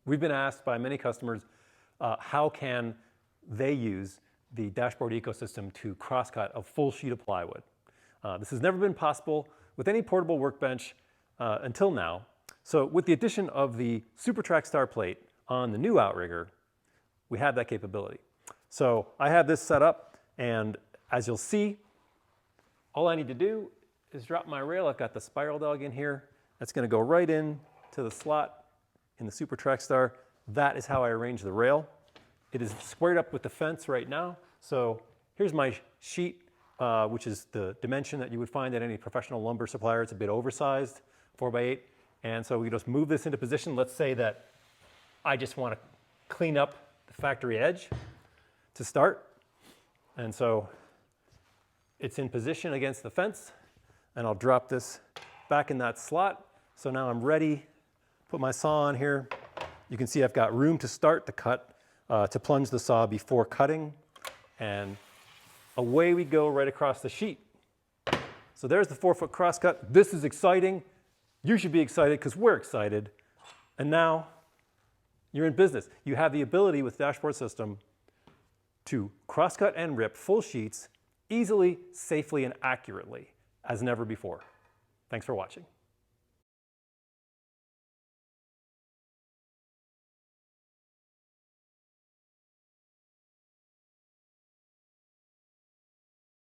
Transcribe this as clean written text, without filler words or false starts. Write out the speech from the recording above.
We've been asked by many customers how can they use the dashboard ecosystem to crosscut a full sheet of plywood. This has never been possible with any portable workbench until now. So with the addition of the SuperTrack Star plate on the new Outrigger, we have that capability. So I have this set up, and as you'll see, all I need to do is drop my rail. I've got the spiral dog in here. That's going to go right in to the slot in the SuperTrack Star. That is how I arrange the rail. It is squared up with the fence right now. So here's my sheet, which is the dimension that you would find at any professional lumber supplier. It's a bit oversized, 4x8. And so we just move this into position. Let's say that I just want to clean up the factory edge to start. And so it's in position against the fence, and I'll drop this back in that slot. So now I'm ready, put my saw on here. You can see I've got room to start the cut, to plunge the saw before cutting, and away we go right across the sheet. So there's the 4-foot crosscut. This is exciting. You should be excited because we're excited. And now you're in business. You have the ability with Dashboard System to crosscut and rip full sheets easily, safely, and accurately as never before. Thanks for watching.